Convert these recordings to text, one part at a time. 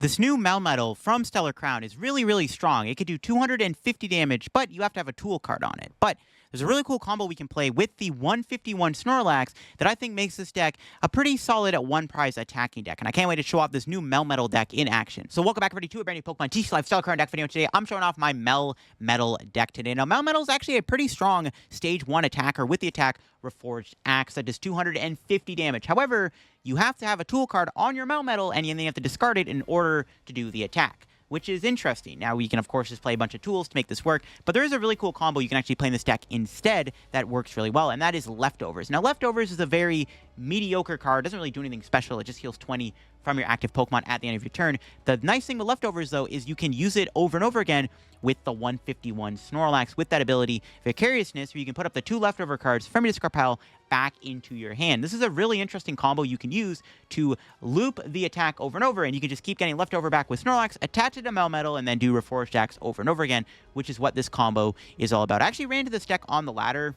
This new Melmetal from Stellar Crown is really strong. It could do 250 damage, but you have to have a tool card on it. But there's a really cool combo we can play with the 151 Snorlax that I think makes this deck a pretty solid one-prize attacking deck. And I can't wait to show off this new Melmetal deck in action. So welcome back everybody to a brand new Pokemon TCG Live Stellar Crown deck video. Today I'm showing off my Melmetal deck today. Now Melmetal is actually a pretty strong Stage 1 attacker with the attack Reforged Axe that does 250 damage. However, you have to have a tool card on your Melmetal, and then you have to discard it in order to do the attack, which is interesting. Now, we can, of course, just play a bunch of tools to make this work, but there is a really cool combo you can actually play in this deck instead that works really well, and that is Leftovers. Now, Leftovers is a very mediocre card. It doesn't really do anything special. It just heals 20 from your active Pokemon at the end of your turn. The nice thing with Leftovers, though, is you can use it over and over again with the 151 Snorlax with that ability, Vicariousness, where you can put up the 2 leftover cards from your discard pile back into your hand. This is a really interesting combo you can use to loop the attack over and over, and you can just keep getting leftover back with Snorlax, attach it to Melmetal, and then do Reforged Axe over and over again, which is what this combo is all about. I actually ran into this deck on the ladder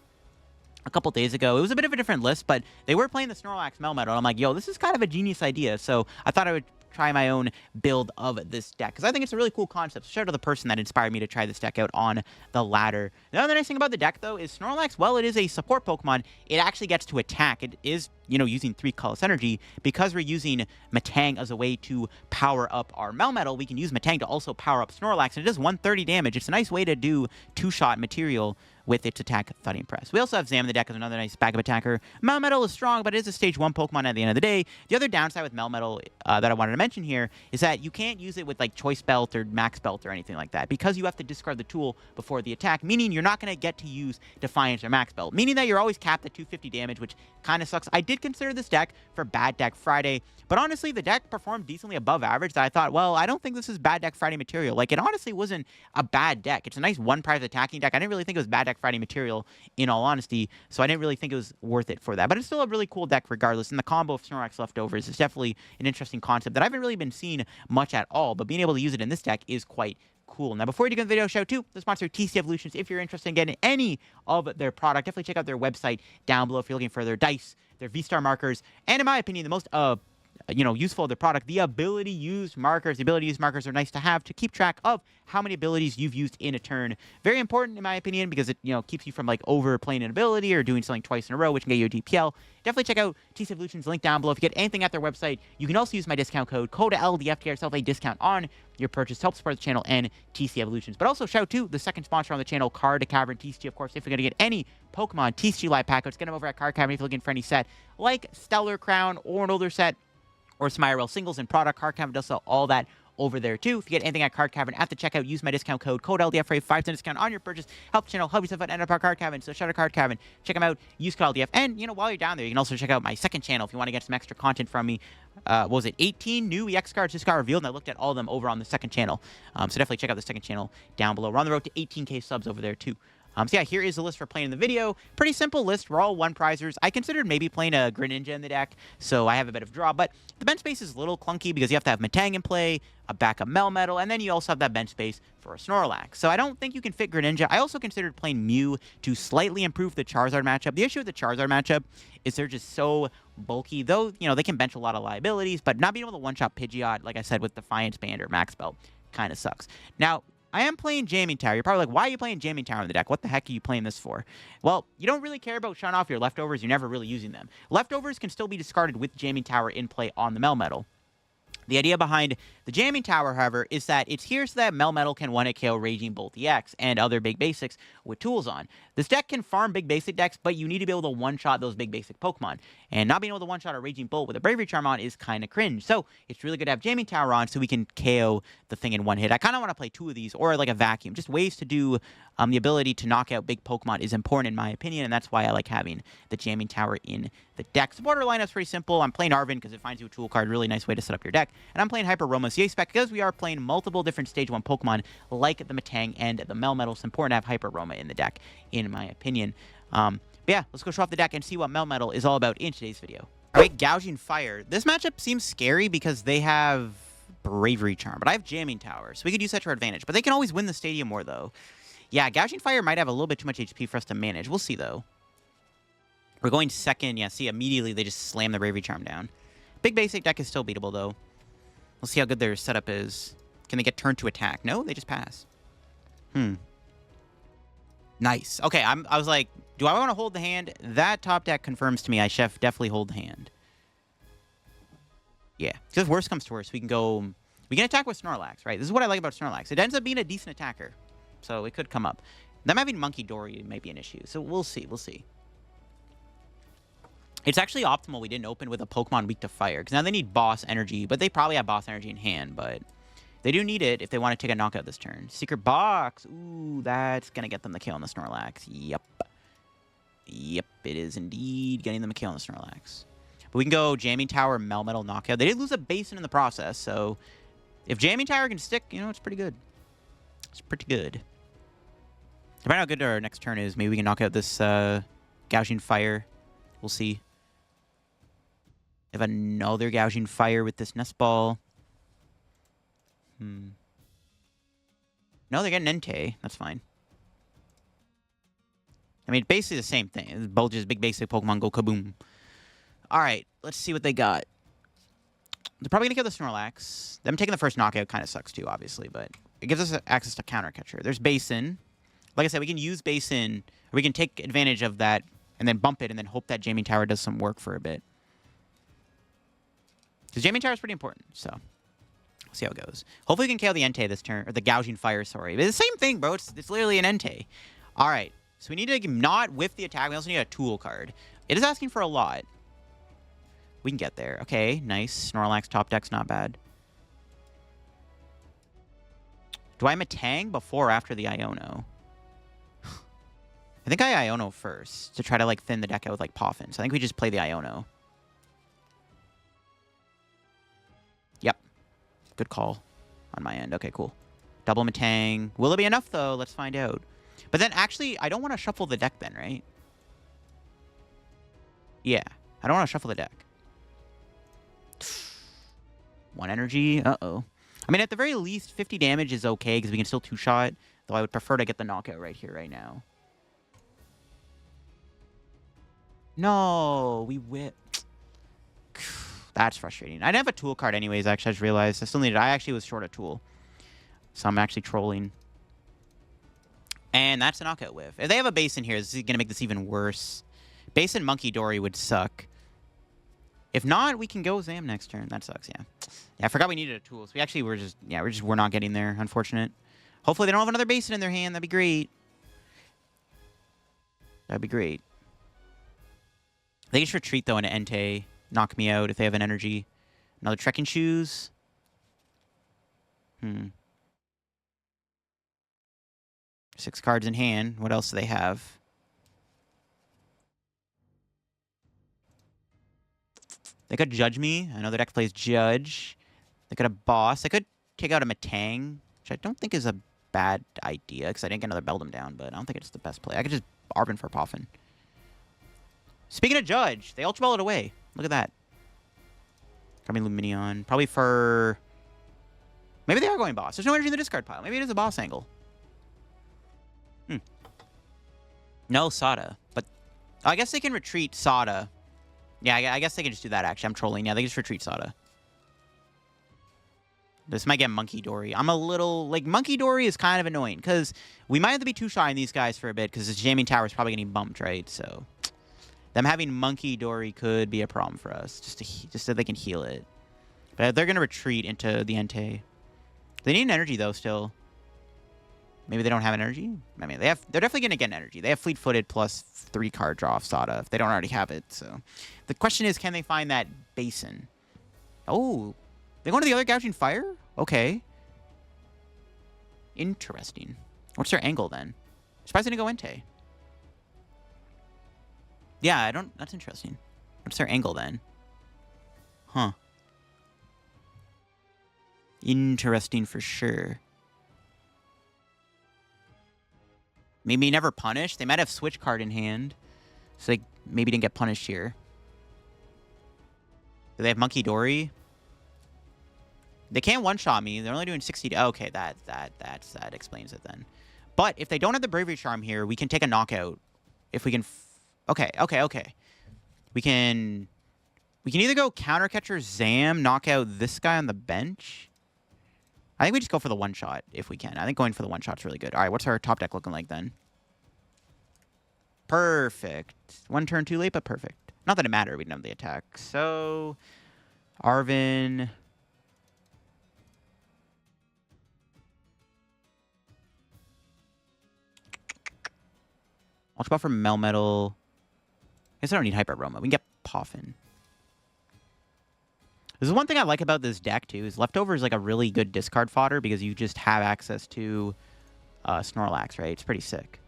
a couple days ago. It was a bit of a different list, but they were playing the Snorlax Melmetal, and I'm like, yo, this is kind of a genius idea, so I thought I would try my own build of this deck, because I think it's a really cool concept. So shout out to the person that inspired me to try this deck out on the ladder. The other nice thing about the deck, though, is Snorlax, while it is a support Pokemon, it actually gets to attack. It is, using 3 colorless energy. Because we're using Metang as a way to power up our Melmetal, we can use Metang to also power up Snorlax, and it does 130 damage. It's a nice way to do 2-shot material with its attack Thudding Press. We also have Zam the deck as another nice backup attacker. Melmetal is strong, but it is a Stage 1 Pokemon at the end of the day. The other downside with Melmetal that I wanted to mention here is that you can't use it with like Choice Belt or Max Belt or anything like that, because you have to discard the tool before the attack, meaning you're not going to get to use Defiance or Max Belt, meaning that you're always capped at 250 damage, which kind of sucks. I did consider this deck for Bad Deck Friday, but honestly, the deck performed decently above average that I thought, well, I don't think this is Bad Deck Friday material. Like, it honestly wasn't a bad deck. It's a nice one-prize attacking deck. I didn't really think it was Bad Deck Friday material, in all honesty, so I didn't really think it was worth it for that. But it's still a really cool deck regardless, and the combo of Snorlax Leftovers is definitely an interesting concept that I haven't really been seeing much at all, but being able to use it in this deck is quite cool. Now, before we get into the video, shout out to the sponsor, TC Evolutions. If you're interested in getting any of their product, definitely check out their website down below if you're looking for their dice, their V-Star markers, and in my opinion, the most useful of the product, the ability used markers. The ability used markers are nice to have to keep track of how many abilities you've used in a turn. Very important in my opinion, because it keeps you from like overplaying an ability or doing something twice in a row, which can get you a DPL. Definitely check out TC Evolutions, link down below. If you get anything at their website, you can also use my discount code LDF to get yourself a discount on your purchase to help support the channel and TC Evolutions. But also shout out to the second sponsor on the channel, Card Cavern TCG. Of course, if you're going to get any Pokemon TCG Live pack, get them over at Card Cavern if you're looking for any set like Stellar Crown or an older set, or some IRL singles and product. Card Cavern does sell all that over there too. If you get anything at Card Cavern at the checkout, use my discount code LDF for a 5% discount on your purchase. Help the channel, help yourself out, end up our Card Cavern. So shout out Card Cavern, check them out, use code LDF. And while you're down there, you can also check out my second channel if you want to get some extra content from me. What was it, 18 new EX cards just got revealed, and I looked at all of them over on the second channel. So definitely check out the second channel down below. We're on the road to 18K subs over there too. So yeah, here is the list for playing in the video. Pretty simple list. We're all one-prizers. I considered maybe playing a Greninja in the deck, so I have a bit of draw. But the bench space is a little clunky because you have to have Metang in play, a backup Melmetal, and then you also have that bench space for a Snorlax. So I don't think you can fit Greninja. I also considered playing Mew to slightly improve the Charizard matchup. The issue with the Charizard matchup is they're just so bulky. Though, they can bench a lot of liabilities, but not being able to one-shot Pidgeot, like I said, with Defiance Band or Max Belt, kind of sucks. Now, I am playing Jamming Tower. You're probably like, why are you playing Jamming Tower in the deck? What the heck are you playing this for? Well, you don't really care about shutting off your leftovers. You're never really using them. Leftovers can still be discarded with Jamming Tower in play on the Melmetal. The idea behind the Jamming Tower, however, is that it's here so that Melmetal can one-hit KO Raging Bolt EX and other big basics with tools on. This deck can farm big basic decks, but you need to be able to one-shot those big basic Pokemon. And not being able to one-shot a Raging Bolt with a Bravery Charm on is kind of cringe. So it's really good to have Jamming Tower on so we can KO the thing in one hit. I kind of want to play 2 of these, or like a vacuum. Just ways to do the ability to knock out big Pokemon is important in my opinion, and that's why I like having the Jamming Tower in the deck. Supporter lineup's pretty simple. I'm playing Arven because it finds you a tool card. Really nice way to set up your deck. And I'm playing Hyper Aroma CA spec because we are playing multiple different Stage 1 Pokemon like the Metang and the Melmetal. It's important to have Hyper Aroma in the deck, in my opinion. But yeah, let's go show off the deck and see what Melmetal is all about in today's video. All right, Gouging Fire. This matchup seems scary because they have Bravery Charm, but I have Jamming Tower, so we could use that to our advantage. But they can always win the Stadium War, though. Yeah, Gouging Fire might have a little bit too much HP for us to manage. We'll see, though. We're going second. Yeah, see, immediately they just slam the Bravery Charm down. Big basic deck is still beatable, though. We'll see how good their setup is. Can they get turned to attack? No, they just pass. Nice. Okay, I was like, do I want to hold the hand? That top deck confirms to me I should definitely hold the hand. Yeah, because if worst comes to worst, we can attack with Snorlax, right? This is what I like about Snorlax. It ends up being a decent attacker, so it could come up. Them having Monkey Dory might be an issue, so we'll see. We'll see. It's actually optimal we didn't open with a Pokemon weak to fire, because now they need Boss Energy, but they probably have Boss Energy in hand, but they do need it if they want to take a knockout this turn. Secret Box. Ooh, that's going to get them the kill on the Snorlax. Yep. Yep, it is indeed getting them a kill on the Snorlax. But we can go Jamming Tower, Melmetal knockout. They did lose a Basin in the process, so if Jamming Tower can stick, you know, it's pretty good. It's pretty good. Depending on how good our next turn is, maybe we can knock out this Gouging Fire. We'll see. If another Gouging Fire with this Nest Ball. No, they're getting Entei. That's fine. I mean, basically the same thing. Both just big basic Pokemon go kaboom. Alright, let's see what they got. They're probably going to kill the Snorlax. Them taking the first knockout kind of sucks too, obviously, but it gives us access to Counter Catcher. There's Basin. Like I said, we can use Basin, or we can take advantage of that and then bump it and then hope that Jamming Tower does some work for a bit. Because Jamming Tower is pretty important, so we'll see how it goes. Hopefully we can KO the Entei this turn, or the Gouging Fire, sorry. But it's the same thing, bro. It's literally an Entei. Alright, so we need to not whiff the attack. We also need a tool card. It is asking for a lot. We can get there. Okay, nice. Snorlax top deck's not bad. Do I Metang before or after the Iono? I think I Iono first to try to like thin the deck out with like Poffin. So I think we just play the Iono. Yep. Good call on my end. Okay, cool. Double Metang. Will it be enough though? Let's find out. But then actually, I don't want to shuffle the deck then, right? Yeah. I don't want to shuffle the deck. One energy. Uh-oh. I mean, at the very least, 50 damage is okay because we can still two-shot. Though I would prefer to get the knockout right here, right now. No, we whip. That's frustrating. I didn't have a tool card anyways, actually. I just realized I still needed it. I actually was short a tool. So I'm actually trolling. And that's a knockout whiff. If they have a Basin here, this is going to make this even worse. Basin Monkey Dory would suck. If not, we can go Zam next turn. That sucks, yeah. Yeah, I forgot we needed a tool. So we actually were just, yeah, we're not getting there. Unfortunate. Hopefully they don't have another Basin in their hand. That'd be great. That'd be great. They just retreat, though, into Entei. Knock me out if they have an energy. Another Trekking Shoes. 6 cards in hand. What else do they have? They could Judge me. I know their deck plays Judge. They could have Boss. They could take out a Metang, which I don't think is a bad idea, because I didn't get another Beldum down, but I don't think it's the best play. I could just Arven for Poffin. Speaking of Judge, they Ultra Ball it away. Look at that. Coming Luminion. Probably for... Maybe they are going Boss. There's no energy in the discard pile. Maybe it is a Boss angle. No Sada. But I guess they can retreat Sada. Yeah, I guess they can just do that, actually. I'm trolling. Yeah, they can just retreat Sada. This might get Monkey Dory. I'm a little... Like, Monkey Dory is kind of annoying, because we might have to be too shy on these guys for a bit, because this Jamming Tower is probably getting bumped, right? So, them having Monkey Dory could be a problem for us, just so they can heal it. But they're going to retreat into the Entei. They need an energy, though, still. Maybe they don't have an energy? I mean, they're definitely going to get an energy. They have Fleet-Footed plus 3 card draw off Sada if they don't already have it. So the question is, can they find that Basin? Oh, they go into the other Gouging Fire? Okay. Interesting. What's their angle then? Surprised they didn't go Entei. Yeah, I don't... That's interesting. What's their angle then? Huh. Interesting for sure. Maybe never punished. They might have Switch card in hand. So they maybe didn't get punished here. Do they have Monkey Dory? They can't one-shot me. They're only doing 60... Okay, that explains it then. But if they don't have the Bravery Charm here, we can take a knockout. If we can... Okay. We can We can either go counter catcher Zam, knock out this guy on the bench. I think we just go for the one-shot if we can. I think going for the one-shot's really good. All right, what's our top deck looking like then? Perfect. One turn too late, but perfect. Not that it mattered. We didn't have the attack. So, Arven. Ultra Ball for Melmetal. I guess I don't need Hyper Aroma. We can get Poffin. This is one thing I like about this deck, too, is Leftovers is like a really good discard fodder because you just have access to Snorlax, right? It's pretty sick.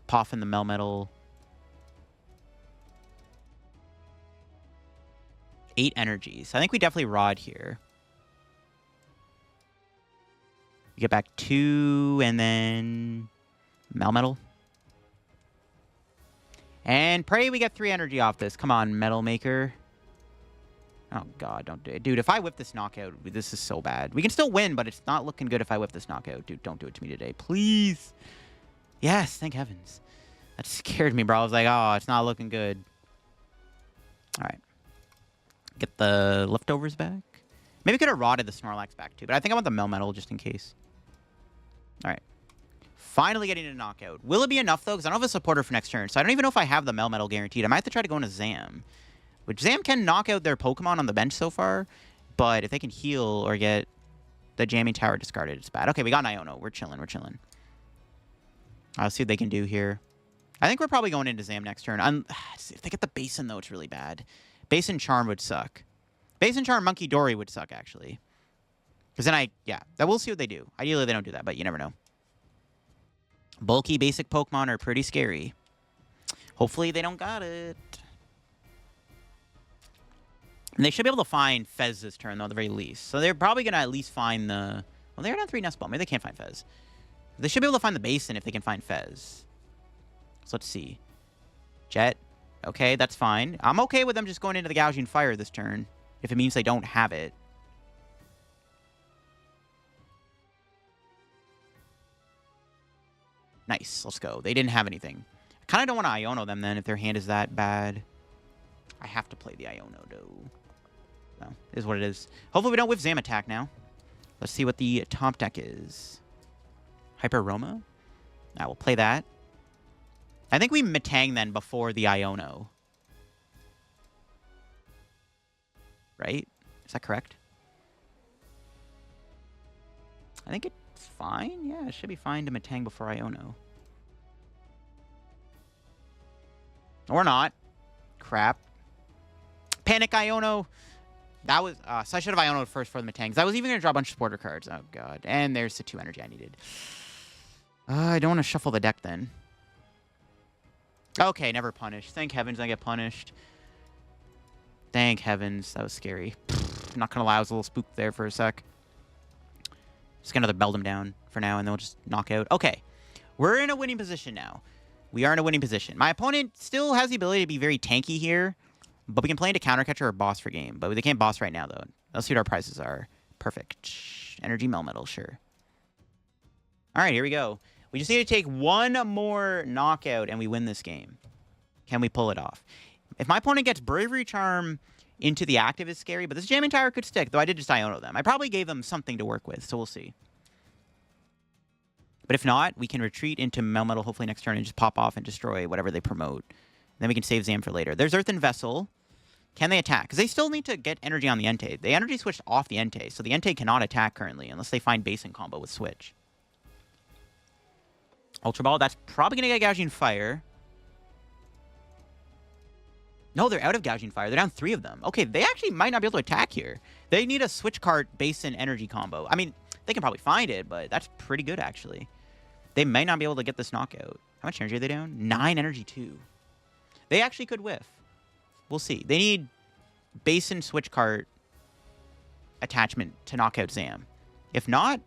Poffin the Melmetal. 8 energies. I think we definitely Rod here. You get back 2, and then Melmetal. And pray we get 3 energy off this. Come on, Metal Maker. Oh, God, don't do it. Dude, if I whip this knockout, this is so bad. We can still win, but it's not looking good if I whip this knockout. Dude, don't do it to me today. Please. Yes, thank heavens. That scared me, bro. I was like, oh, it's not looking good. All right. Get the Leftovers back. Maybe we could have rotted the Snorlax back, too. But I think I want the Melmetal just in case. All right. Finally getting a knockout. Will it be enough, though? Because I don't have a supporter for next turn. So I don't even know if I have the Melmetal guaranteed. I might have to try to go into Zam. Which Zam can knock out their Pokemon on the bench so far. But if they can heal or get the Jamming Tower discarded, it's bad. Okay, we got an Iono. We're chilling. We're chilling. I'll see what they can do here. I think we're probably going into Zam next turn. If they get the Basin, though, it's really bad. Basin Charm would suck. Basin Charm Monkey Dory would suck, actually. Because then we'll see what they do. Ideally, they don't do that, but you never know. Bulky basic Pokemon are pretty scary. Hopefully they don't got it. And they should be able to find Fez this turn, though, at the very least. So they're probably going to at least find the... Well, they're down 3 Nest Ball. Maybe they can't find Fez. They should be able to find the Basin if they can find Fez. So let's see. Jet. Okay, that's fine. I'm okay with them just going into the Gouging Fire this turn, if it means they don't have it. Nice. Let's go. They didn't have anything. I kind of don't want to Iono them then if their hand is that bad. I have to play the Iono, though. No, it is what it is. Hopefully we don't whiff Zam attack now. Let's see what the top deck is. Hyper Aroma. I will play that. I think we Metang then before the Iono. Right? Is that correct? I think it's fine. Yeah, it should be fine to Metang before Iono. Or not. Crap. Panic Iono. That was... so I should have Iono'd first for the Metangs. I was even going to draw a bunch of supporter cards. Oh, God. And there's the 2 energy I needed. I don't want to shuffle the deck then. Okay, never punished. Thank heavens I get punished. Thank heavens. That was scary. I'm not going to lie. I was a little spooked there for a sec. Just get another Beldum down for now, and then we'll just knock out. Okay. We're in a winning position now. We are in a winning position. My opponent still has the ability to be very tanky here, but we can play into counter catcher or boss for game. But they can't boss right now, though. Let's see what our prices are. Perfect. Energy Melmetal, sure. All right, here we go. We just need to take one more knockout, and we win this game. Can we pull it off? If my opponent gets Bravery Charm into the active, it's scary, but this Jamming Tower could stick, though I did just Iono them. I probably gave them something to work with, so we'll see. But if not, we can retreat into Melmetal hopefully next turn and just pop off and destroy whatever they promote. Then we can save Zam for later. There's Earthen Vessel. Can they attack? Because they still need to get energy on the Entei. The energy switched off the Entei, so the Entei cannot attack currently unless they find Basin combo with Switch. Ultra Ball, that's probably going to get Gouging Fire. No, they're out of Gouging Fire. They're down 3 of them. Okay, they actually might not be able to attack here. They need a Switch card Basin energy combo. I mean, they can probably find it, but that's pretty good, actually. They may not be able to get this knockout. How much energy are they down? 9 energy, too. They actually could whiff. We'll see. They need Basin Switch card attachment to knock out Zam. If not,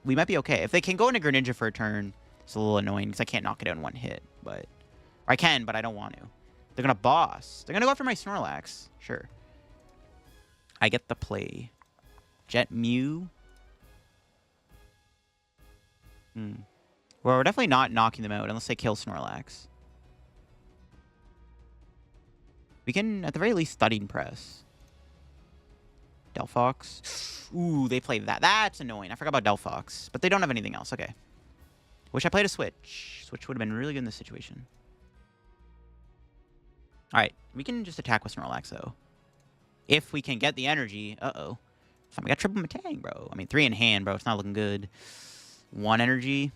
we might be okay. If they can go into Greninja for a turn, it's a little annoying because I can't knock it out in one hit. But or I can, but I don't want to. They're going to boss. They're going to go after my Snorlax. Sure. I get the play. Jet Mew. Well, we're definitely not knocking them out unless they kill Snorlax. We can, at the very least, Studying Press. Delphox. Ooh, they played that. That's annoying. I forgot about Delphox. But they don't have anything else. Okay. Wish I played a Switch. Switch would have been really good in this situation. Alright. We can just attack with Snorlax, though. If we can get the energy. Uh-oh. So we got triple Metang, bro. I mean, 3 in hand, bro. It's not looking good. 1 energy.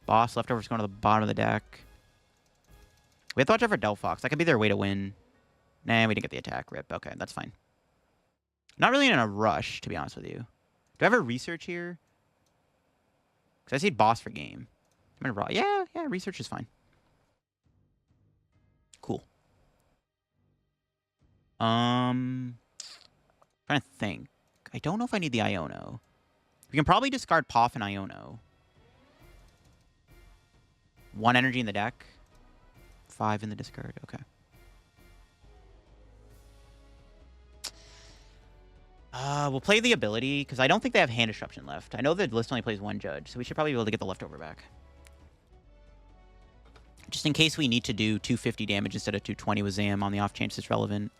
Boss Leftovers going to the bottom of the deck. We have to watch out for Delphox. That could be their way to win. Nah, we didn't get the attack. Rip. Okay, that's fine. Not really in a rush, to be honest with you. Do I have a research here? Because I see boss for game. I'm gonna raw. Yeah, research is fine. Cool. Trying to think. I don't know if I need the Iono. We can probably discard Poff and Iono. 1 energy in the deck. 5 in the discard. Okay. We'll play the ability, because I don't think they have hand disruption left. I know the list only plays 1 judge, so we should probably be able to get the leftover back. Just in case we need to do 250 damage instead of 220 with Zam on the off chance it's relevant.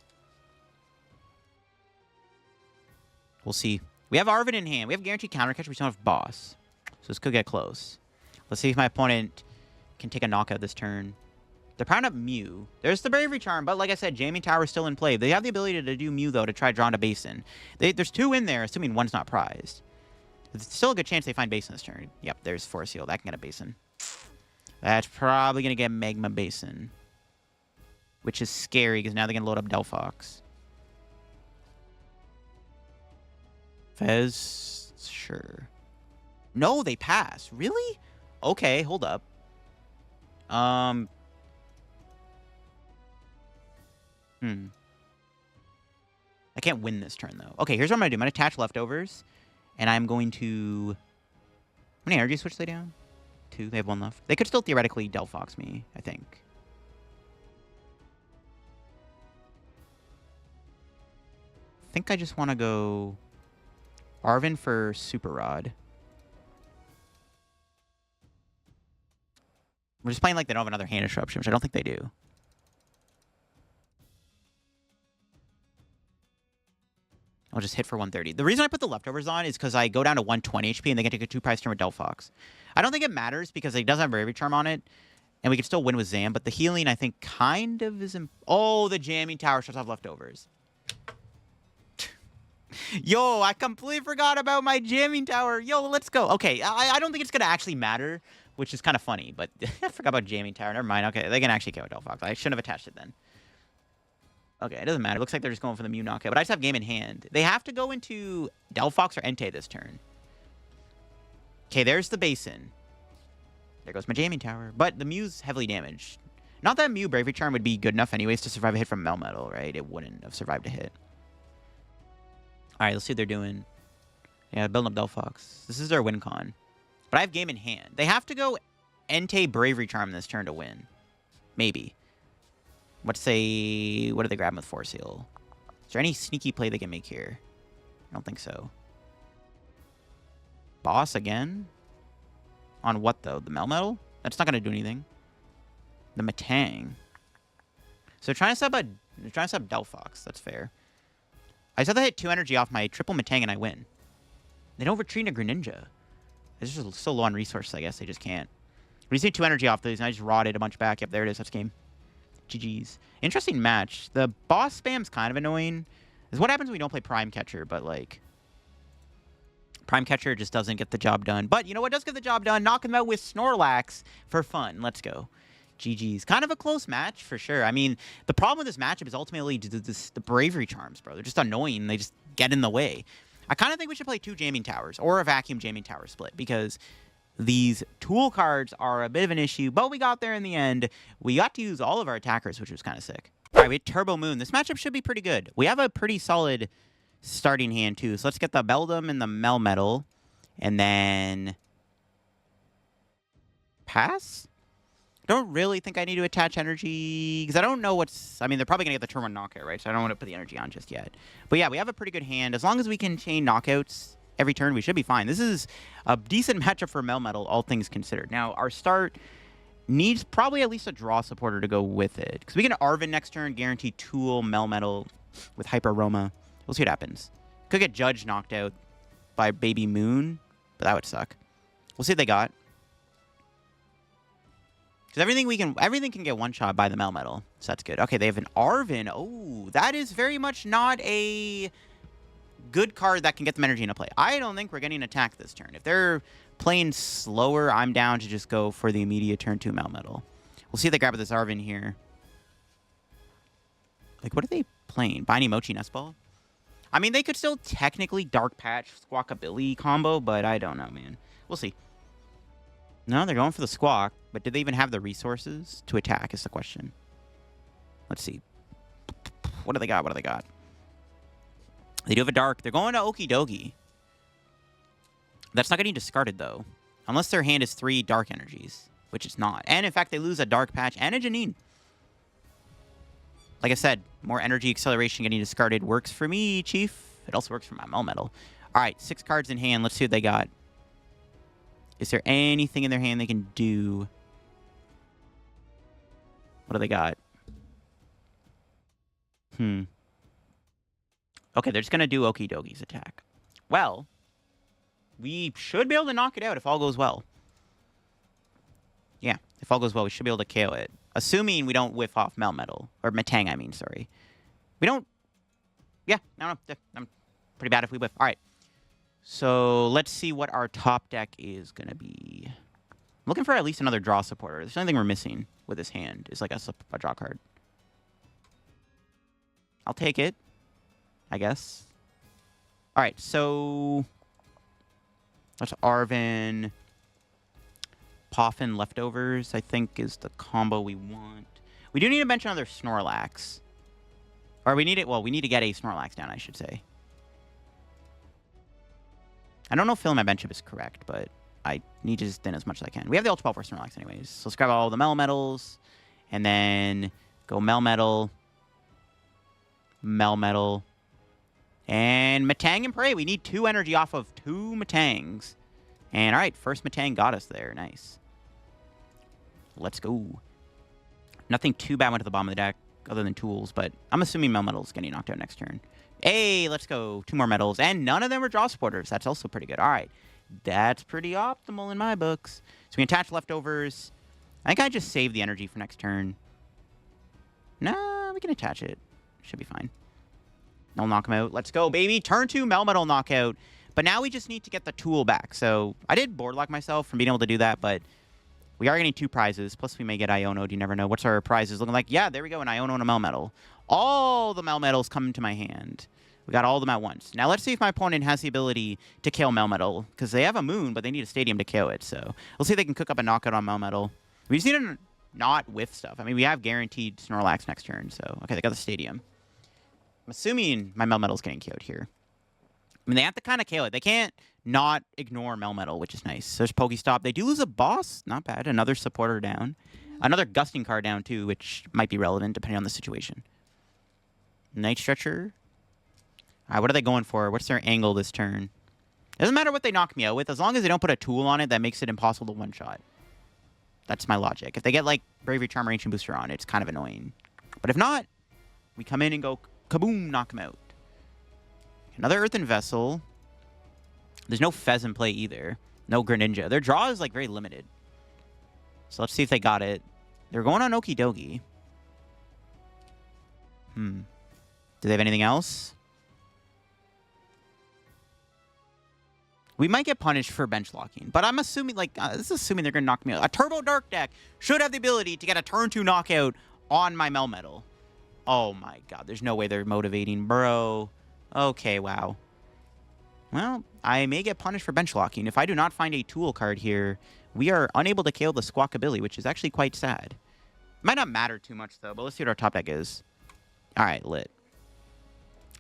We'll see. We have Arven in hand. We have guaranteed counter catch. We don't have boss. So this could get close. Let's see if my opponent can take a knockout this turn. They're powering up Mew. There's the Bravery Charm, but like I said, Jamming Tower is still in play. They have the ability to do Mew, though, to try drawing a Basin. There's 2 in there, assuming 1's not prized. There's still a good chance they find Basin this turn. Yep, there's Force Heal. That can get a Basin. That's probably going to get Magma Basin. Which is scary, because now they're going to load up Delphox. Fez? Sure. No, they pass. Really? Okay, hold up. I can't win this turn, though. Okay, here's what I'm going to do. I'm going to attach Leftovers, and I'm going to... How many energy switch they down? 2. They have 1 left. They could still theoretically Delphox me, I think. I think I just want to go Arven for Super Rod. We're just playing like they don't have another hand disruption, which I don't think they do. I'll just hit for 130. The reason I put the Leftovers on is because I go down to 120 HP and they can take a 2-prize turn with Delphox. I don't think it matters because it does have Bravery Charm on it, and we can still win with Zam, but the healing, I think, kind of is... Oh, the Jamming Tower shuts off Leftovers. Yo, I completely forgot about my Jamming Tower. Yo, let's go. Okay, I don't think it's going to actually matter, which is kind of funny, but I forgot about Jamming Tower. Never mind. Okay, they can actually kill Delphox. I shouldn't have attached it then. Okay, it doesn't matter. It looks like they're just going for the Mew knockout, but I just have game in hand. They have to go into Delphox or Entei this turn. Okay, there's the Basin. There goes my Jamming Tower. But the Mew's heavily damaged. Not that Mew Bravery Charm would be good enough anyways to survive a hit from Melmetal, right? It wouldn't have survived a hit. Alright, let's see what they're doing. Yeah, building up Delphox. This is their win con. But I have game in hand. They have to go Entei Bravery Charm this turn to win. Maybe. Let's say... What do they grab with Force Heal? Is there any sneaky play they can make here? I don't think so. Boss again? On what, though? The Melmetal? That's not going to do anything. The Metang. So they're trying to sub Delphox. That's fair. I just have to hit 2 energy off my triple Metang and I win. They don't retreat a Greninja. They're just so low on resources, I guess. They just can't. We just need 2 energy off these, and I just rotted a bunch back. Yep, there it is. That's game. GG's. Interesting match. The boss spam's kind of annoying. This is what happens when we don't play Prime Catcher, but, like... Prime Catcher just doesn't get the job done. But, you know what does get the job done? Knock him out with Snorlax for fun. Let's go. GG's. Kind of a close match, for sure. I mean, the problem with this matchup is ultimately the Bravery Charms, bro. They're just annoying. They just get in the way. I kind of think we should play 2 Jamming Towers, or a Vacuum Jamming Tower split, because... These tool cards are a bit of an issue, but we got there in the end. We got to use all of our attackers, which was kind of sick. All right, we had Turbo Moon. This matchup should be pretty good. We have a pretty solid starting hand, too. So let's get the Beldum and the Melmetal, and then... Pass? Don't really think I need to attach energy, because I don't know what's... I mean, they're probably going to get the turn 1 knockout, right? So I don't want to put the energy on just yet. But yeah, we have a pretty good hand. As long as we can chain knockouts... Every turn, we should be fine. This is a decent matchup for Melmetal, all things considered. Now, our start Needs probably at least a draw supporter to go with it. Because we can Arven next turn, guarantee Tool, Melmetal with Hyper Aroma. We'll see what happens. Could get Judge knocked out by Baby Moon, but that would suck. We'll see what they got. Because everything can get one-shot by the Melmetal, so that's good. Okay, they have an Arven. Oh, that is very much not a good card that can get them energy into play. I don't think we're getting attacked this turn. If they're playing slower, I'm down to just go for the immediate turn 2 Melmetal. We'll see if they grab this Arven here. Like, what are they playing? Binding Mochi Nest Ball? I mean, they could still technically Dark Patch Squawkabilly combo, but I don't know, man. We'll see. No, they're going for the Squawk, but did they even have the resources to attack is the question. Let's see. What do they got? What do they got? They do have a Dark. They're going to Okie Dokie. That's not getting discarded, though. Unless their hand is 3 Dark Energies, which it's not. And, in fact, they lose a Dark Patch and a Janine. Like I said, more energy acceleration getting discarded works for me, Chief. It also works for my Melmetal. All right, 6 cards in hand. Let's see what they got. Is there anything in their hand they can do? What do they got? Okay, they're just going to do Okie Dokie's attack. Well, we should be able to knock it out if all goes well. Yeah, if all goes well, we should be able to KO it. Assuming we don't whiff off Melmetal. Or Metang, I mean, sorry. We don't... Yeah, no. I'm pretty bad if we whiff. All right. So, let's see what our top deck is going to be. I'm looking for at least another draw supporter. There's something we're missing with this hand. It's like a draw card. I'll take it, I guess. All right, so... That's Arven. Poffin Leftovers, I think, is the combo we want. We do need to bench another Snorlax. Or we need it... Well, we need to get a Snorlax down, I should say. I don't know if filling my bench up is correct, but I need to just thin as much as I can. We have the Ultra Ball for Snorlax anyways. So let's grab all the Melmetals. And then go Melmetal. Melmetal. And Metang and Pray. We need 2 energy off of 2 Metangs. And alright, first Metang got us there. Nice. Let's go. Nothing too bad went to the bottom of the deck other than tools, but I'm assuming Melmetal's getting knocked out next turn. Hey, let's go. 2 more metals. And none of them are draw supporters. That's also pretty good. All right. That's pretty optimal in my books. So we can attach Leftovers. I think I just save the energy for next turn. Nah, we can attach it. Should be fine. They'll knock him out. Let's go, baby. Turn 2 Melmetal knockout. But now we just need to get the tool back. So I did board lock myself from being able to do that, but we are getting 2 prizes. Plus we may get Iono. You never know. What's our prizes looking like? Yeah, there we go. An Iono and a Melmetal. All the Melmetals come into my hand. We got all of them at once. Now let's see if my opponent has the ability to KO Melmetal. Because they have a moon, but they need a stadium to KO it. So we'll see if they can cook up a knockout on Melmetal. We just need to not whiff stuff. I mean, we have guaranteed Snorlax next turn. So, okay, they got the stadium. I'm assuming my Melmetal's getting KO'd here. I mean, they have to kind of KO it. They can't not ignore Melmetal, which is nice. There's Pokestop. They do lose a boss. Not bad. Another supporter down. Another Gusting card down, too, which might be relevant depending on the situation. Night Stretcher. All right, what are they going for? What's their angle this turn? Doesn't matter what they knock me out with, as long as they don't put a tool on it that makes it impossible to one-shot. That's my logic. If they get, like, Bravery Charm or Ancient Booster on, it's kind of annoying. But if not, we come in and go kaboom, knock them out. Another Earthen Vessel. There's no Fez in play either. No Greninja. Their draw is, like, very limited. So let's see if they got it. They're going on Okie Dokie. Do they have anything else? We might get punished for bench locking, but I'm assuming, like, this is assuming they're going to knock me out. A Turbo Dark deck should have the ability to get a turn 2 knockout on my Melmetal. Oh my god, there's no way they're motivating, bro. Okay, wow. Well, I may get punished for bench locking. If I do not find a tool card here, we are unable to KO the Squawkabilly, which is actually quite sad. Might not matter too much, though, but let's see what our top deck is. Alright, lit.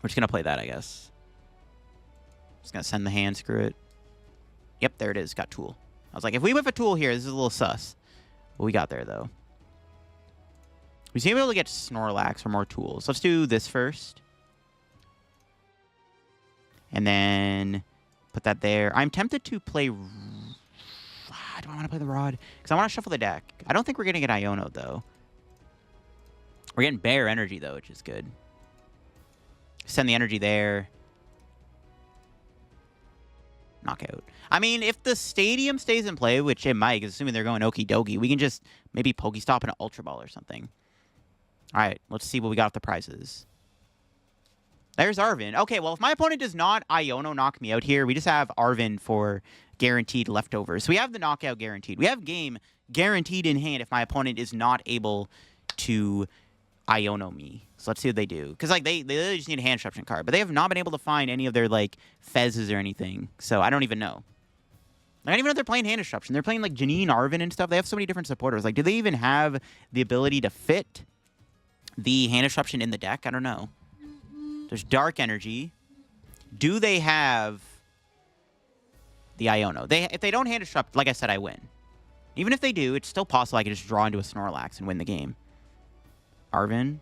We're just going to play that, I guess. Just going to send the hand, screw it. Yep, there it is. Got tool. I was like, if we whip a tool here, this is a little sus. What we got there, though. We seem able to get Snorlax or more tools. Let's do this first. And then put that there. I'm tempted to play... do I want to play the Rod? Because I want to shuffle the deck. I don't think we're going to get Iono, though. We're getting Bear Energy, though, which is good. Send the energy there. Knockout. I mean, if the stadium stays in play, which it might, assuming they're going okie dokie, we can just maybe Pokestop and an Ultra Ball or something. All right, let's see what we got off the prizes. There's Arven. Okay, well, if my opponent does not Iono knock me out here, we just have Arven for guaranteed leftovers. So we have the knockout guaranteed. We have game guaranteed in hand if my opponent is not able to Iono me. So let's see what they do. Because, like, they literally just need a hand disruption card. But they have not been able to find any of their, like, Fezzes or anything. So I don't even know. I don't even know if they're playing hand disruption. They're playing, like, Janine, Arven, and stuff. They have so many different supporters. Like, do they even have the ability to fit the hand disruption in the deck? I don't know. There's Dark Energy. Do they have the Iono? If they don't hand disrupt, like I said, I win. Even if they do, it's still possible I can just draw into a Snorlax and win the game. Arven.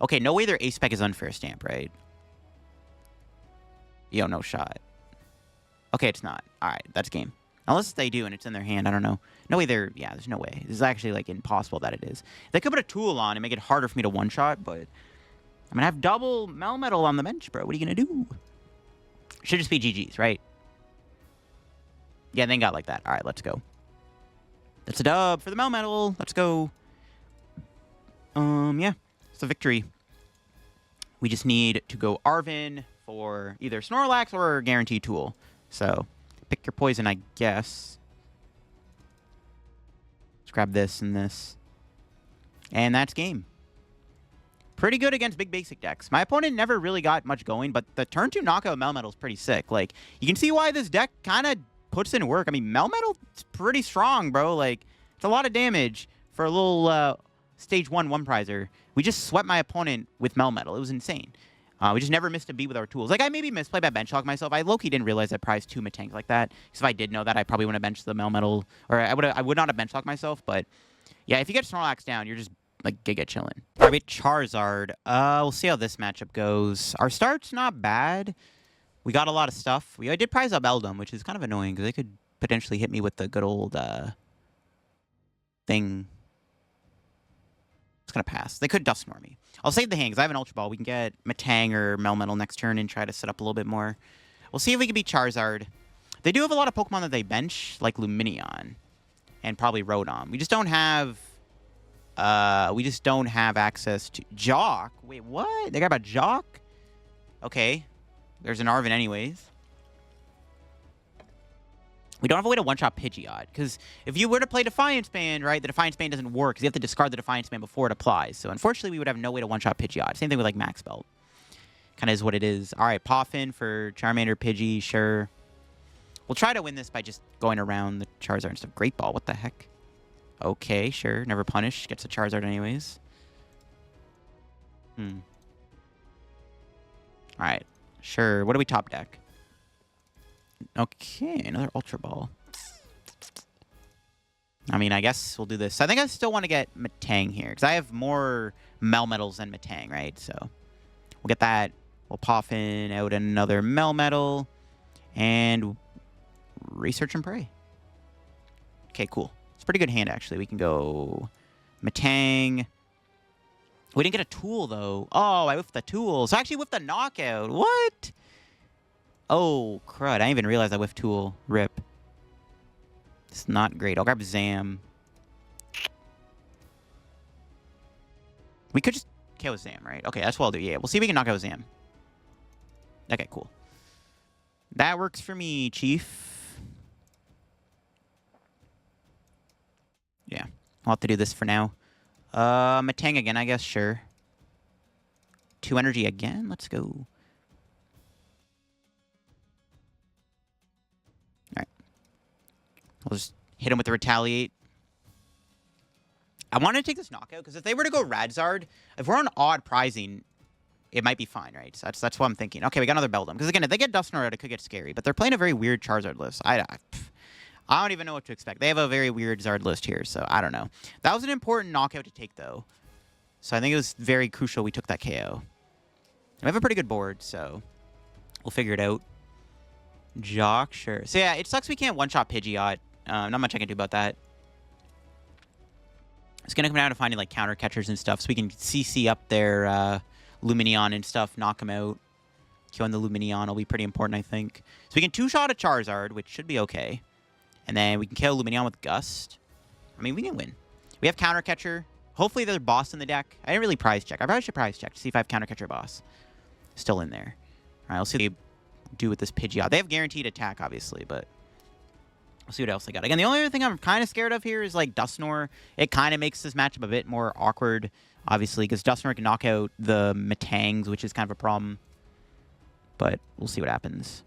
Okay, no way their ace spec is unfair stamp, right? Yo, no shot. Okay, it's not. All right, that's game. Unless they do and it's in their hand, I don't know. No way they're... Yeah, there's no way. This is actually, like, impossible that it is. They could put a tool on and make it harder for me to one-shot, but... I'm gonna have double Melmetal on the bench, bro. What are you gonna do? Should just be GG's, right? Yeah, they got like that. All right, let's go. That's a dub for the Melmetal. Let's go. Yeah, it's a victory. We just need to go Arven for either Snorlax or Guaranteed Tool. So, pick your poison, I guess. Let's grab this and this. And that's game. Pretty good against big basic decks. My opponent never really got much going, but the turn 2 knockout Melmetal is pretty sick. Like, you can see why this deck kind of puts in work. I mean, Melmetal is pretty strong, bro. Like, it's a lot of damage for a little stage 1 one-prizer. We just swept my opponent with Melmetal. It was insane. We just never missed a beat with our tools. Like, I maybe misplayed by bench lock myself. I low-key didn't realize I prized 2 Metangs like that. Because if I did know that, I probably wouldn't have benched the Melmetal. Or I would not have bench locked myself. But, yeah, if you get Snorlax down, you're just... like, giga chilling. All right, Charizard. We'll see how this matchup goes. Our start's not bad. We got a lot of stuff. I did prize up Beldum, which is kind of annoying because they could potentially hit me with the good old thing. It's going to pass. They could Dusk Snore me. I'll save the hand because I have an Ultra Ball. We can get Metang or Melmetal next turn and try to set up a little bit more. We'll see if we can beat Charizard. They do have a lot of Pokemon that they bench, like Lumineon and probably Rodon. We just don't have... access to Jock. Wait, what? They got about Jock? Okay. There's an Arven anyways. We don't have a way to one-shot Pidgeot. Because if you were to play Defiance Band, right, the Defiance Band doesn't work. Because you have to discard the Defiance Band before it applies. So unfortunately, we would have no way to one-shot Pidgeot. Same thing with, like, Max Belt. Kind of is what it is. All right, Poffin for Charmander, Pidgey, sure. We'll try to win this by just going around the Charizard and stuff. Great Ball, what the heck? Okay, sure. Never punish. Gets a Charizard anyways. Alright. Sure. What do we top deck? Okay, another Ultra Ball. I mean, I guess we'll do this. I think I still want to get Metang here. Because I have more Melmetals than Metang, right? So, we'll get that. We'll Poffin out another Melmetal. And Research and Pray. Okay, cool. It's a pretty good hand, actually. We can go Metang. We didn't get a tool, though. Oh, I whiffed the tool. So I actually whiffed the knockout. What? Oh, crud. I didn't even realize I whiffed tool. Rip. It's not great. I'll grab Zam. We could just KO Zam, right? Okay, that's what I'll do. Yeah, we'll see if we can knock out Zam. Okay, cool. That works for me, Chief. Yeah, I'll have to do this for now. Metang again, I guess, sure. 2 energy again? Let's go. Alright. We'll just hit him with the Retaliate. I want to take this knockout, because if they were to go Radzard, if we're on odd prizing, it might be fine, right? So that's what I'm thinking. Okay, we got another Beldum. Because again, if they get Dusknoir out, it could get scary. But they're playing a very weird Charizard list. I don't even know what to expect. They have a very weird Zard list here, so I don't know. That was an important knockout to take, though. So I think it was very crucial we took that KO. We have a pretty good board, so we'll figure it out. Jock, sure. So yeah, it sucks we can't one-shot Pidgeot. Not much I can do about that. It's going to come down to finding, like, counter catchers and stuff so we can CC up their Lumineon and stuff, knock them out. Killing the Lumineon will be pretty important, I think. So we can two-shot a Charizard, which should be okay. And then we can kill Lumineon with Gust. I mean, we can win. We have counter catcher. Hopefully there's boss in the deck. I didn't really prize check. I probably should prize check to see if I have counter catcher boss still in there. All right, let's see what they do with this Pidgeot. They have guaranteed attack, obviously, but we'll see what else they got. Again, the only other thing I'm kind of scared of here is, like, Dusknoir. It kind of makes this matchup a bit more awkward, obviously, because Dusknoir can knock out the Metangs, which is kind of a problem. But we'll see what happens.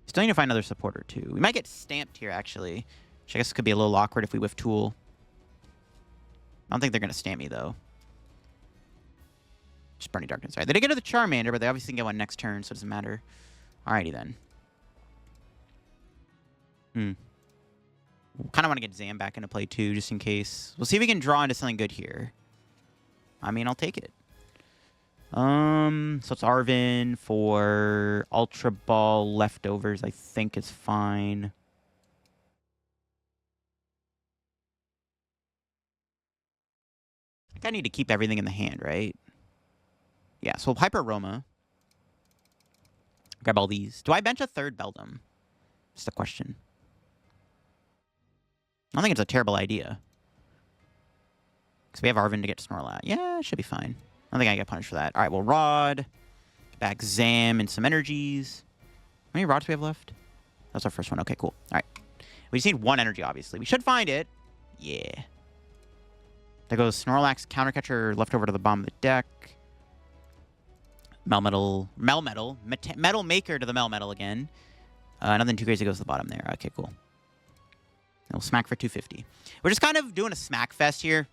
Still need to find another supporter, too. We might get stamped here, actually. Which I guess could be a little awkward if we whiff Tool. I don't think they're going to stamp me, though. Just Burning Darkness. All right, they did get to the Charmander, but they obviously can get one next turn, so it doesn't matter. Alrighty, then. Kind of want to get Zam back into play, too, just in case. We'll see if we can draw into something good here. I mean, I'll take it. So it's Arven for Ultra Ball Leftovers, I think is fine. I think I need to keep everything in the hand, right? Yeah, so Hyper Aroma. Grab all these. Do I bench a third Beldum? Just a question. I don't think it's a terrible idea. Because we have Arven to get Snorlax. Yeah, it should be fine. I don't think I get punished for that. All right, well, Rod. Back Zam and some energies. How many rods do we have left? That's our first one. Okay, cool. All right. We just need one energy, obviously. We should find it. Yeah. There goes Snorlax, counter catcher, left over to the bottom of the deck. Melmetal, Metal Maker to the Melmetal again. Nothing too crazy goes to the bottom there. Okay, cool. We'll smack for 250. We're just kind of doing a smack fest here,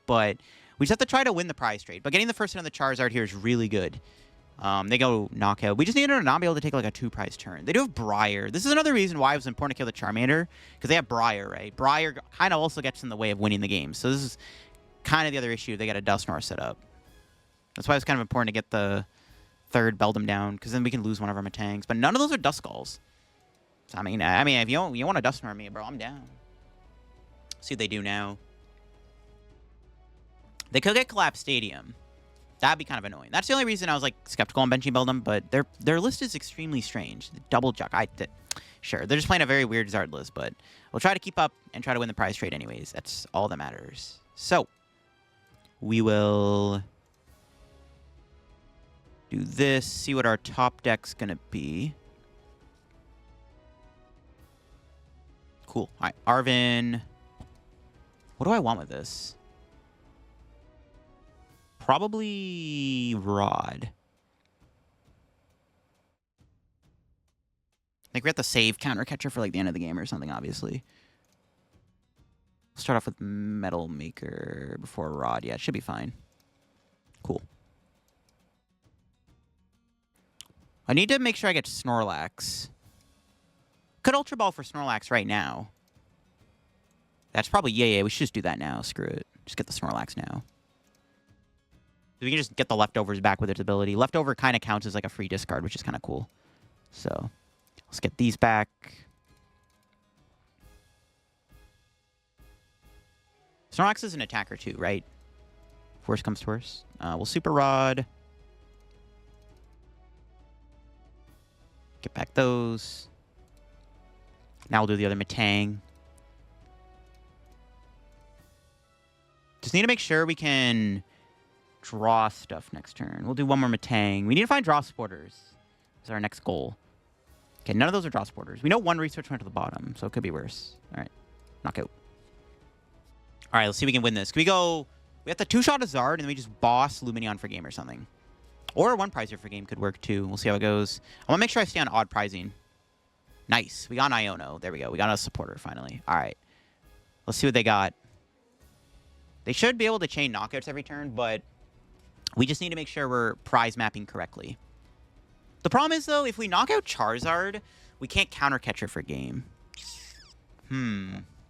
but we just have to try to win the prize trade. But getting the first hit on the Charizard here is really good. They go knockout. We just need to not be able to take like a 2-prize turn. They do have Briar. This is another reason why it was important to kill the Charmander, because they have Briar, right? Briar kind of also gets in the way of winning the game. So this is kind of the other issue. They got a Dusknoir set up. That's why it's kind of important to get the third Beldum down, because then we can lose one of our Metangs. But none of those are Duskulls. So, I mean, if you want to Dusknoir me, bro, I'm down. See what they do now. They could get Collapse Stadium. That'd be kind of annoying. That's the only reason I was like skeptical on benching Beldum, but their list is extremely strange. Double Juck. Sure, they're just playing a very weird Zard list, but we'll try to keep up and try to win the prize trade anyways. That's all that matters. So we will do this, see what our top deck's gonna be. Cool. All right, Arven. What do I want with this? Probably Rod. I think we have to save counter catcher for like the end of the game or something, obviously. Start off with Metal Maker before Rod. Yeah, it should be fine. Cool. I need to make sure I get Snorlax. Could Ultra Ball for Snorlax right now. That's probably, yeah, we should just do that now. Screw it. Just get the Snorlax now. We can just get the Leftovers back with its ability. Leftover kind of counts as like a free discard, which is kind of cool. So let's get these back. Snorlax is an attacker too, right? If worst comes to worst. We'll Super Rod. Get back those. Now we'll do the other Metang. Just need to make sure we can draw stuff next turn. We'll do one more Metang. We need to find draw supporters. Is our next goal. Okay, none of those are draw supporters. We know one research went to the bottom, so it could be worse. All right, knockout. All right, let's see if we can win this. Can we go... We have to two-shot a Zard, and then we just boss Lumineon for game or something. Or one prizer for game could work, too. We'll see how it goes. I want to make sure I stay on odd prizing. Nice. We got an Iono. There we go. We got a supporter, finally. All right. Let's see what they got. They should be able to chain knockouts every turn, but we just need to make sure we're prize mapping correctly. The problem is, though, if we knock out Charizard, we can't counter catcher for game.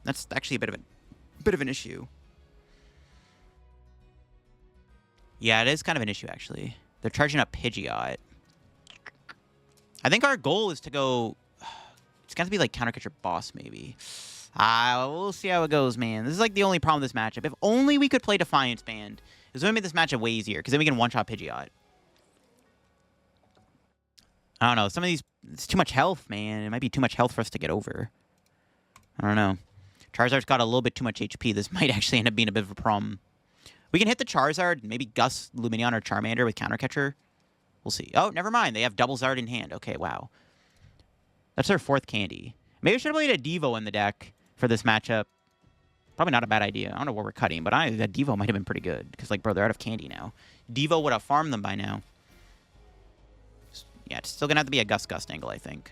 That's actually a bit of an issue. Yeah, it is kind of an issue, actually. They're charging up Pidgeot. I think our goal is to go... It's got to be like counter catcher boss, maybe. We'll see how it goes, man. This is like the only problem with this matchup. If only we could play Defiance Band. It's going to make this matchup way easier, because then we can one-shot Pidgeot. I don't know. Some of these, it's too much health, man. It might be too much health for us to get over. I don't know. Charizard's got a little bit too much HP. This might actually end up being a bit of a problem. We can hit the Charizard, maybe Gus, Lumineon, or Charmander with counter catcher. We'll see. Oh, never mind. They have double Zard in hand. Okay, wow. That's their 4th candy. Maybe I should have played a Devo in the deck for this matchup. Probably not a bad idea. I don't know what we're cutting, but that Devo might have been pretty good. Because, like, bro, they're out of candy now. Devo would have farmed them by now. Yeah, it's still going to have to be a Gus angle, I think.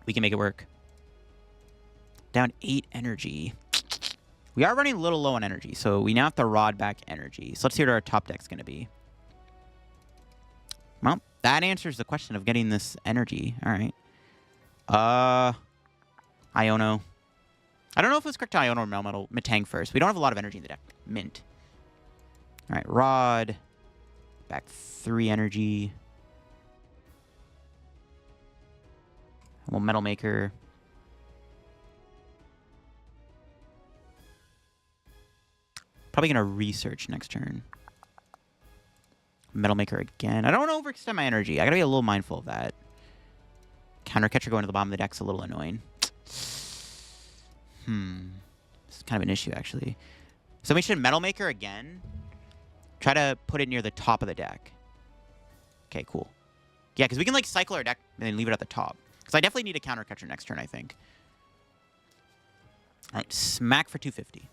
We can make it work. Down 8 energy. We are running a little low on energy, so we now have to rod back energy. So let's see what our top deck's going to be. Well, that answers the question of getting this energy. All right. Iono. I don't know if it's correct to Iono or Melmetal. Metang first. We don't have a lot of energy in the deck. Mint. All right, rod. Back 3 energy. A little Metal Maker. Probably going to research next turn. Metal Maker again. I don't want to overextend my energy. I got to be a little mindful of that. Counter Catcher going to the bottom of the deck's a little annoying. This is kind of an issue, actually. So we should Metal Maker again. Try to put it near the top of the deck. Okay, cool. Yeah, because we can, like, cycle our deck and then leave it at the top. Because I definitely need a Counter Catcher next turn, I think. All right, smack for 250.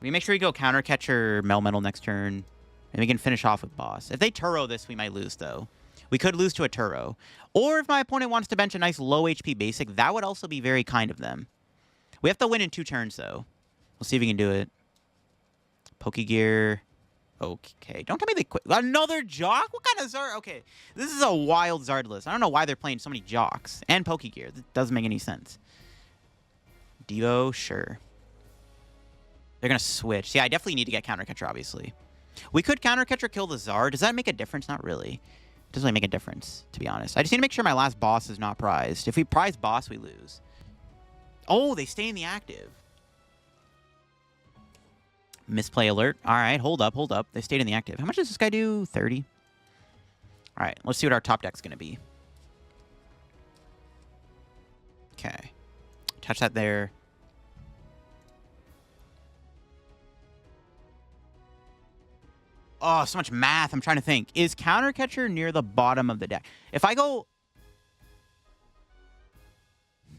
We make sure we go Counter Catcher Melmetal next turn. And we can finish off with boss. If they Turo this, we might lose, though. We could lose to a Turo. Or if my opponent wants to bench a nice low HP basic, that would also be very kind of them. We have to win in 2 turns, though. We'll see if we can do it. Pokegear. Okay. Don't tell me they quit. Another Jock? What kind of Zard? Okay. This is a wild Zard list. I don't know why they're playing so many Jocks. And Pokegear. That doesn't make any sense. Devo? Sure. They're going to switch. Yeah, I definitely need to get Counter Catcher, obviously. We could Counter Catcher kill the Zard. Does that make a difference? Not really. It doesn't really make a difference, to be honest. I just need to make sure my last boss is not prized. If we prize boss, we lose. Oh, they stay in the active. Misplay alert. All right, hold up, hold up. They stayed in the active. How much does this guy do? 30? All right, let's see what our top deck's going to be. Okay. Touch that there. Oh, so much math. I'm trying to think. Is Counter Catcher near the bottom of the deck? If I go...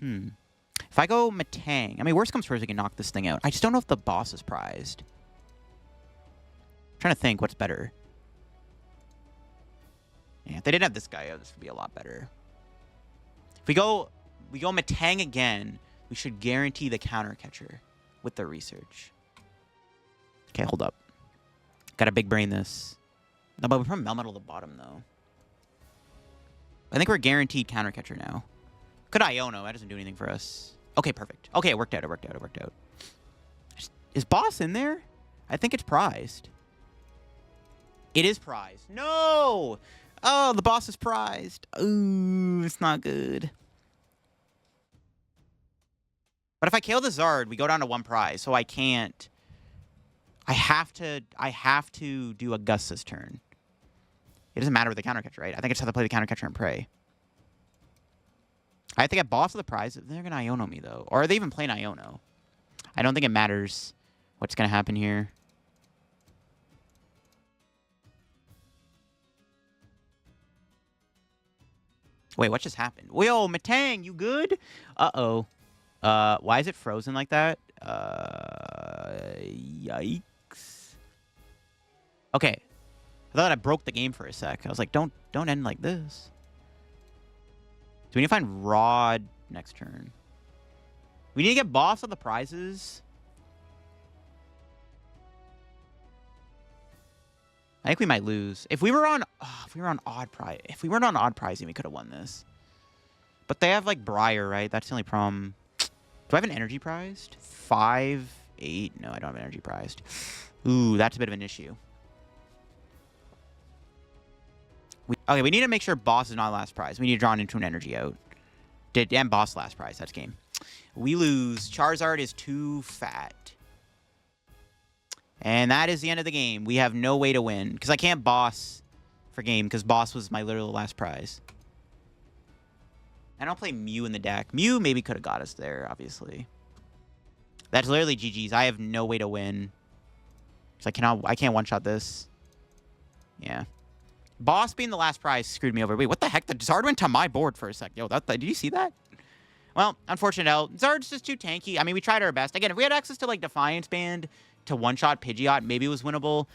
If I go Metang... I mean, worst comes first, we can knock this thing out. I just don't know if the boss is prized. I'm trying to think what's better. Yeah, if they didn't have this guy out, this would be a lot better. If we go Metang again, we should guarantee the Counter Catcher with the research. Okay, hold up. Gotta big brain this. No, but we're from Melmetal to the bottom, though. I think we're guaranteed Counter Catcher now. Could Iono. That doesn't do anything for us. Okay, perfect. Okay, it worked out. It worked out. It worked out. Is boss in there? I think it's prized. It is prized. No! Oh, the boss is prized. Ooh, it's not good. But if I kill the Zard, we go down to 1 prize, so I can't... I have to do a Gus this turn. It doesn't matter with the Counter Catcher, right? I think I just have to play the Counter Catcher and pray. I have to get boss of the prize. They're going to Iono me, though. Or are they even playing Iono? I don't think it matters what's going to happen here. Wait, what just happened? Yo, Metang, you good? Uh-oh. Why is it frozen like that? Yikes. Okay. I thought I broke the game for a sec. I was like, don't end like this. Do we need to find Rod next turn? We need to get boss of the prizes. I think we might lose. If we were on odd prize, if we weren't on odd pricing, we could have won this. But they have like Briar, right? That's the only problem. Do I have an energy prized? 5, 8. No, I don't have an energy prized. Ooh, that's a bit of an issue. Okay, we need to make sure boss is not last prize. We need to draw into an energy out. And boss last prize. That's game. We lose. Charizard is too fat. And that is the end of the game. We have no way to win. Because I can't boss for game. Because boss was my literal last prize. I don't play Mew in the deck. Mew maybe could have got us there, obviously. That's literally GG's. I have no way to win. Because I can't one-shot this. Yeah. Boss being the last prize screwed me over. Wait, what the heck? The Zard went to my board for a sec. Yo, did you see that? Well, unfortunate L. Zard's just too tanky. I mean, we tried our best. Again, if we had access to, like, Defiance Band to one-shot Pidgeot, maybe it was winnable.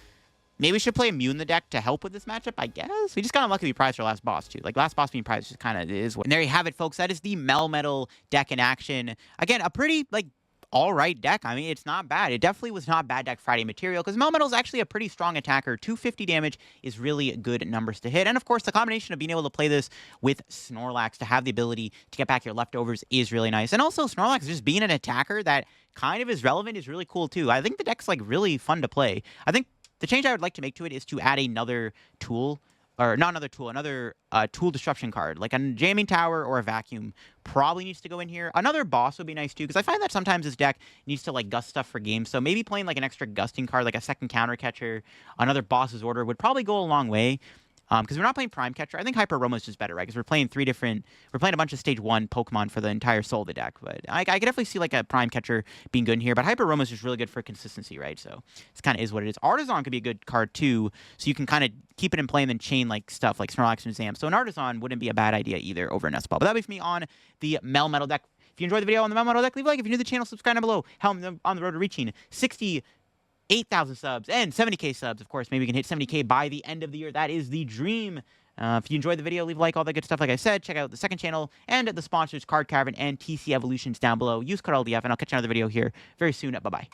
Maybe we should play Mew in the deck to help with this matchup, I guess. We just got unlucky we prized our last boss, too. Like, last boss being prized just kind of is what... And there you have it, folks. That is the Melmetal deck in action. Again, a pretty, like, all-right deck. I mean, it's not bad. It definitely was not bad deck Friday material, because Melmetal is actually a pretty strong attacker. 250 damage is really good numbers to hit. And, of course, the combination of being able to play this with Snorlax to have the ability to get back your leftovers is really nice. And also, Snorlax just being an attacker that kind of is relevant is really cool, too. I think the deck's, like, really fun to play. I think the change I would like to make to it is to add another tool, or not another tool, another tool disruption card, like a Jamming Tower or a Vacuum probably needs to go in here. Another boss would be nice too, because I find that sometimes this deck needs to like gust stuff for games, so maybe playing like an extra gusting card, like a second counter catcher, another boss's order would probably go a long way. Because we're not playing Prime Catcher. I think Hyper Aroma is just better, right? Because we're playing a bunch of Stage 1 Pokemon for the entire soul of the deck. But I could definitely see like a Prime Catcher being good in here. But Hyper Aroma is just really good for consistency, right? So this kind of is what it is. Artisan could be a good card too. So you can kind of keep it in play and then chain like stuff like Snorlax and Zam. So an Artisan wouldn't be a bad idea either over Nest Ball. But that'll be for me on the Melmetal deck. If you enjoyed the video on the Melmetal deck, leave a like. If you're new to the channel, subscribe down below. Help me on the road to reaching 8,000 subs and 70K subs. Of course, maybe we can hit 70K by the end of the year. That is the dream. If you enjoyed the video, leave a like, all that good stuff. Like I said, check out the second channel and the sponsors, Card Caravan and TC Evolutions down below. Use code LDF, and I'll catch you on another video here very soon. Bye-bye.